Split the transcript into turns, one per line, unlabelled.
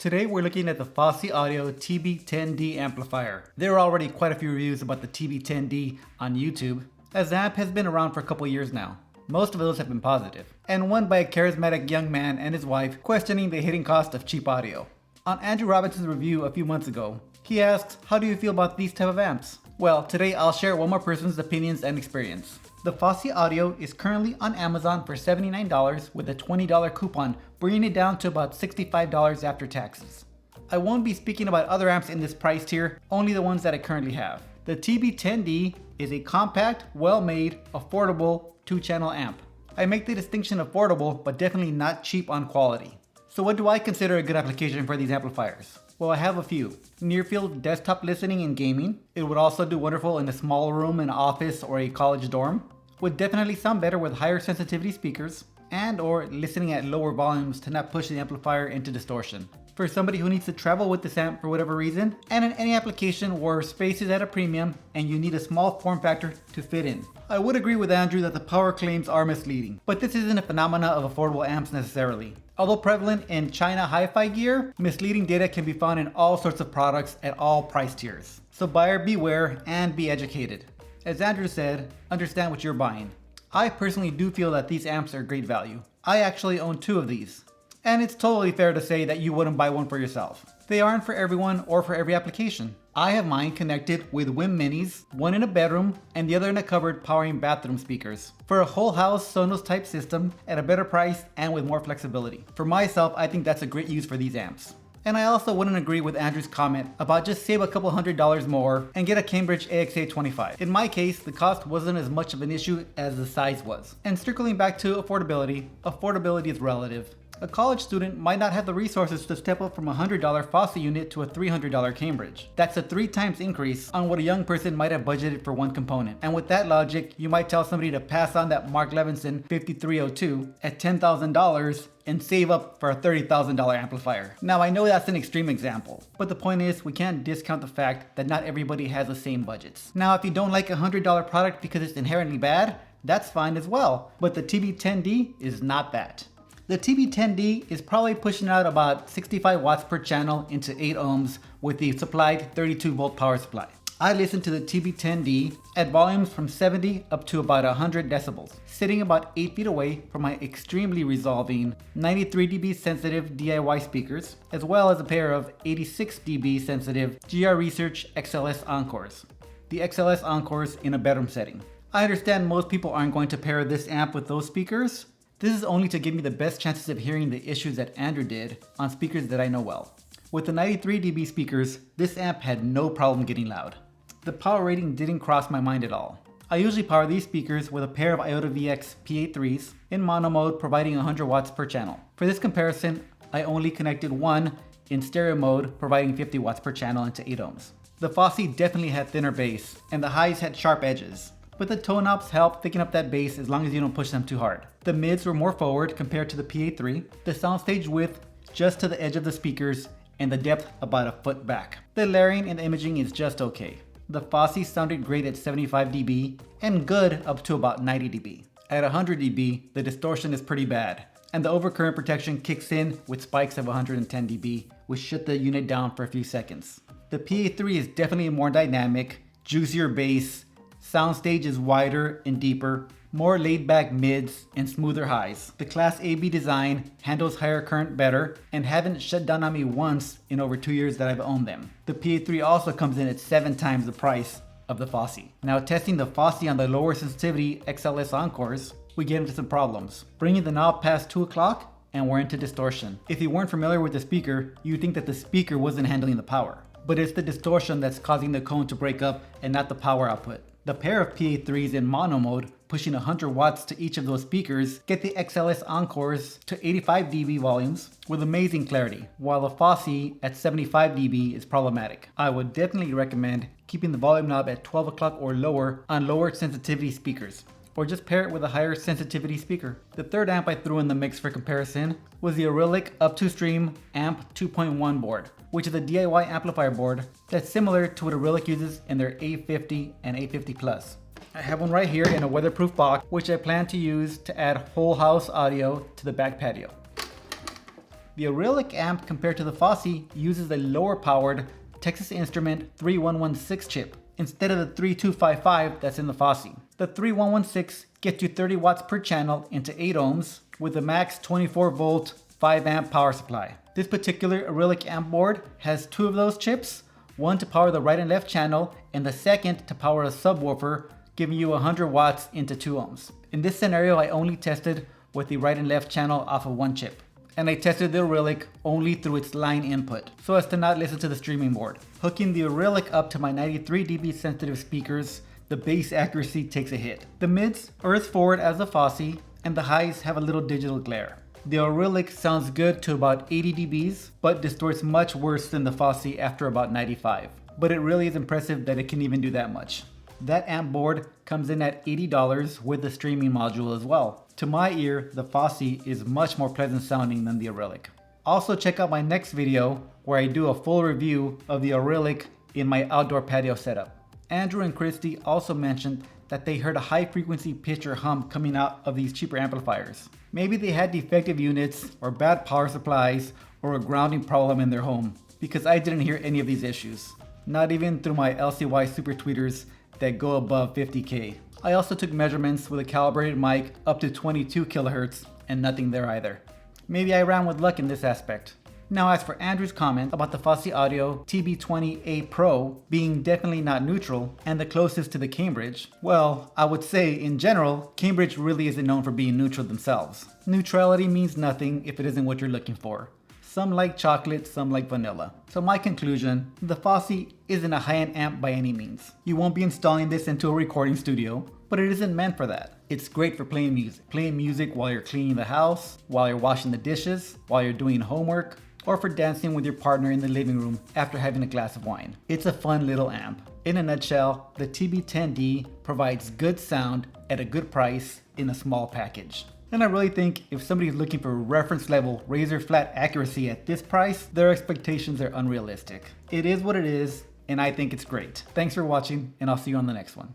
Today we're looking at the Fosi Audio TB10D amplifier. There are already quite a few reviews about the TB10D on YouTube, as the amp has been around for a couple years now. Most of those have been positive, and one by a charismatic young man and his wife questioning the hidden cost of cheap audio. On Andrew Robinson's review a few months ago, he asked, how do you feel about these type of amps? Well, today I'll share one more person's opinions and experience. The Fosi Audio is currently on Amazon for $79 with a $20 coupon, bringing it down to about $65 after taxes. I won't be speaking about other amps in this price tier, only the ones that I currently have. The TB10D is a compact, well-made, affordable 2-channel amp. I make the distinction affordable, but definitely not cheap on quality. So what do I consider a good application for these amplifiers? Well, I have a few. Near-field desktop listening and gaming. It would also do wonderful in a small room, an office, or a college dorm. Would definitely sound better with higher sensitivity speakers, and or listening at lower volumes to not push the amplifier into distortion. For somebody who needs to travel with this amp for whatever reason, and in any application where space is at a premium and you need a small form factor to fit in. I would agree with Andrew that the power claims are misleading, but this isn't a phenomena of affordable amps necessarily. Although prevalent in China hi-fi gear, misleading data can be found in all sorts of products at all price tiers. So buyer beware and be educated. As Andrew said, understand what you're buying. I personally do feel that these amps are great value. I actually own 2 of these. And it's totally fair to say that you wouldn't buy one for yourself. They aren't for everyone or for every application. I have mine connected with WIM Minis, one in a bedroom and the other in a cupboard powering bathroom speakers. For a whole house Sonos type system at a better price and with more flexibility. For myself, I think that's a great use for these amps. And I also wouldn't agree with Andrew's comment about just save a couple $100 more and get a Cambridge AXA25. In my case, the cost wasn't as much of an issue as the size was. And circling back to affordability, affordability is relative. A college student might not have the resources to step up from a $100 Fosi unit to a $300 Cambridge. That's a 3 times increase on what a young person might have budgeted for one component. And with that logic, you might tell somebody to pass on that Mark Levinson 5302 at $10,000 and save up for a $30,000 amplifier. Now I know that's an extreme example, but the point is we can't discount the fact that not everybody has the same budgets. Now if you don't like a $100 product because it's inherently bad, that's fine as well, but the TB10D is not that. The TB10D is probably pushing out about 65 watts per channel into 8 ohms with the supplied 32 volt power supply. I listen to the TB10D at volumes from 70 up to about 100 decibels, sitting about 8 feet away from my extremely resolving 93 dB sensitive DIY speakers, as well as a pair of 86 dB sensitive GR Research XLS Encores. The XLS Encores in a bedroom setting. I understand most people aren't going to pair this amp with those speakers. This is only to give me the best chances of hearing the issues that Andrew did on speakers that I know well. With the 93 dB speakers, this amp had no problem getting loud. The power rating didn't cross my mind at all. I usually power these speakers with a pair of IOTA VX PA3s in mono mode providing 100 watts per channel. For this comparison, I only connected one in stereo mode providing 50 watts per channel into 8 ohms. The Fosi definitely had thinner bass and the highs had sharp edges. But the tone knobs help thicken up that bass as long as you don't push them too hard. The mids were more forward compared to the PA3, the soundstage width just to the edge of the speakers, and the depth about a foot back. The layering and the imaging is just okay. The Fosi sounded great at 75 dB and good up to about 90 dB. At 100 dB, the distortion is pretty bad, and the overcurrent protection kicks in with spikes of 110 dB, which shut the unit down for a few seconds. The PA3 is definitely more dynamic, juicier bass, soundstage is wider and deeper, more laid-back mids and smoother highs. The Class AB design handles higher current better and haven't shut down on me once in over 2 years that I've owned them. The PA3 also comes in at 7 times the price of the Fosi. Now testing the Fosi on the lower sensitivity XLS Encores, we get into some problems. Bringing the knob past 2 o'clock and we're into distortion. If you weren't familiar with the speaker, you'd think that the speaker wasn't handling the power. But it's the distortion that's causing the cone to break up and not the power output. The pair of PA3s in mono mode, pushing 100 watts to each of those speakers, get the XLS Encores to 85 dB volumes with amazing clarity, while the Fosi at 75 dB is problematic. I would definitely recommend keeping the volume knob at 12 o'clock or lower on lower sensitivity speakers, or just pair it with a higher sensitivity speaker. The third amp I threw in the mix for comparison was the Auralic Up2Stream Amp 2.1 board, which is a DIY amplifier board that's similar to what Auralic uses in their A50 and A50 Plus. I have one right here in a weatherproof box, which I plan to use to add whole house audio to the back patio. The Aureolic amp compared to the Fosi uses a lower powered Texas Instrument 3116 chip instead of the 3255 that's in the Fosi. The 3116 gets you 30 watts per channel into 8 ohms with a max 24 volt 5 amp power supply. This particular Aureolic amp board has 2 of those chips, one to power the right and left channel and the second to power a subwoofer, giving you 100 watts into 2 ohms. In this scenario, I only tested with the right and left channel off of one chip. And I tested the Aureolic only through its line input, so as to not listen to the streaming board. Hooking the Aureolic up to my 93 dB sensitive speakers, the bass accuracy takes a hit. The mids are as forward as the Fosi, and the highs have a little digital glare. The Aureolic sounds good to about 80 dBs, but distorts much worse than the Fosi after about 95. But it really is impressive that it can even do that much. That amp board comes in at $80 with the streaming module as well. To my ear, the Fosi is much more pleasant sounding than the Aureolic. Also check out my next video where I do a full review of the Aureolic in my outdoor patio setup. Andrew and Christy also mentioned that they heard a high frequency pitch or hum coming out of these cheaper amplifiers. Maybe they had defective units or bad power supplies or a grounding problem in their home, because I didn't hear any of these issues. Not even through my LCY super tweeters that go above 50K. I also took measurements with a calibrated mic up to 22 kilohertz and nothing there either. Maybe I ran with luck in this aspect. Now as for Andrew's comment about the Fosi Audio TB10D Pro being definitely not neutral and the closest to the Cambridge, well, I would say in general, Cambridge really isn't known for being neutral themselves. Neutrality means nothing if it isn't what you're looking for. Some like chocolate, some like vanilla. So my conclusion, the Fosi isn't a high-end amp by any means. You won't be installing this into a recording studio, but it isn't meant for that. It's great for playing music. Playing music while you're cleaning the house, while you're washing the dishes, while you're doing homework, or for dancing with your partner in the living room after having a glass of wine. It's a fun little amp. In a nutshell, the TB10D provides good sound at a good price in a small package. And I really think if somebody's looking for reference level razor flat accuracy at this price, their expectations are unrealistic. It is what it is, and I think it's great. Thanks for watching, and I'll see you on the next one.